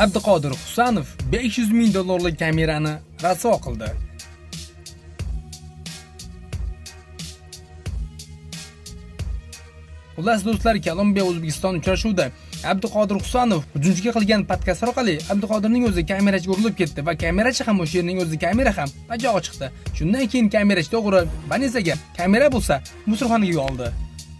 Abduqodir Husanov $500 ming kamerani rasvo qildi. Xullas do'stlar, Kolumbiya O'zbekiston uchrashuvida Abduqodir Husanov hujumchiga qilgan podkast orqali Abduqodirning o'zi kamerachiga urilib ketdi va kamerachi ham o'sha yerning o'zi kamera ham bajog'i chiqdi. Shundan keyin kamerachi to'g'ri Vanesaga kamera bo'lsa musulxonaga oldi.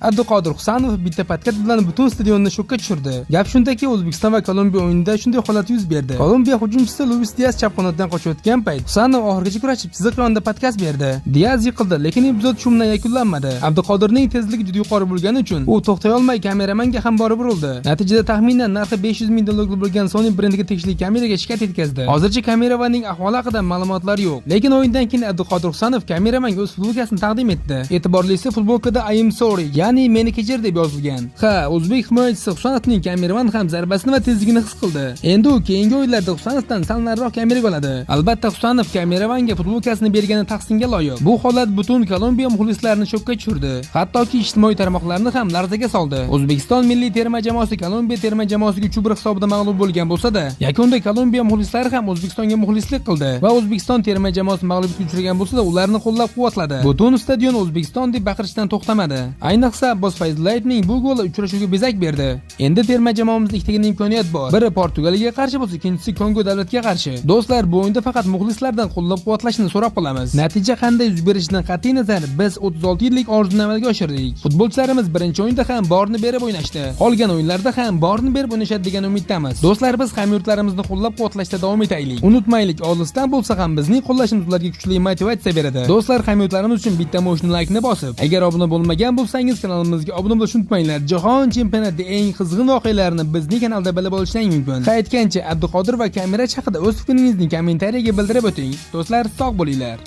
Abduqodir Husanov bitta podkast bilan butun stadionni shokka tushirdi. Gap shundaki, O'zbekiston va Kolumbiya o'yinida shunday holat yuz berdi. Kolumbiya hujumchisi Luis Diaz chap qanotdan qochayotgan payt Husanov oxirigacha kurashib chiziq yonida podkast berdi. Diaz yiqildi, lekin epizod shu bilan yakunlanmadi. Abduqodirning tezligi juda yuqori bo'lgani uchun u to'xtay olmay kameramanga ham borib urildi. Natijada taxminan narxi $500 ming bo'lgan Sony brendiga tegishli kameraga shikayat yetkazdi. Hozircha kameravaning ahvoli haqida ma'lumotlar yo'q. Lekin o'yindan keyin Abduqodir Husanov kameramanga o'z futbolkasini taqdim etdi. E'tiborlisi, futbolkada I am sorry, ya'ni meni kechir deb yozilgan. O'zbek himoyachisi Husanovning kameraman ham zarbasini va tezligini his qildi. Endi u keyingi o'yinlarda Husanovdan sal nariroq kameraga oladi. Albatta, Husanov kameramanga futbolkasini bergani tahsinga loyiq. Bu holat butun Kolumbiya muxlislarini shokka tushirdi. Hattoki ijtimoiy tarmoqlarni ham larzaga soldi. O'zbekiston milliy terma jamoasi Kolumbiya terma jamoasiga 3-1 hisobida mag'lub bo'lgan bo'lsa-da, yakunda Kolumbiya muxlislari ham O'zbekistonga muxlislik qildi va O'zbekiston terma jamoasi mag'lubiyatga uchragan bo'lsa-da, ularni qo'llab-quvvatladi. Butun stadion O'zbekiston deb baqirishdan to'xtamadi. Ayniqsa Abbos Fayzullayevning bu goli uchrashuvga bezak berdi. Endi terma jamoamizda ikkitagina imkoniyat bor. Biri Portugaliyaga qarshi bo'lsa, ikkinchisi Kongo davlatiga qarshi. Do'stlar, bu o'yinda faqat muxlislardan qo'llab-quvvatlashni so'rab qolamiz. Natija qanday yuz berishidan qat'iy nazar, biz 36 yillik orzuni amalga oshirdik. Futbolchilarimiz birinchi o'yinda ham borni berib o'ynashdi. Qolgan o'yinlarda ham borni berib o'ynashadi degan umiddamiz. Do'stlar, biz hamyurtlarimizni qo'llab-quvvatlashda davom etaylik. Unutmaylik, olisdan bo'lsa ham bizning qo'llashimiz ularga kuchli motivatsiya beradi. Do'stlar, hamyurtlarimiz uchun bitta mo'shni like-ni bosib, agar obuna bo'lmagan bo'lsangiz kanalimizga obuna bo'lishni unutmanglar. Jahon chempionatida eng qizg'in voqealarni bizning kanalda bilib olishingiz mumkin. Aytgancha, Abduqodir va kamerachi haqida o'z fikringizni kommentariyaga bildirib o'ting. Do'stlar, sog' bo'linglar.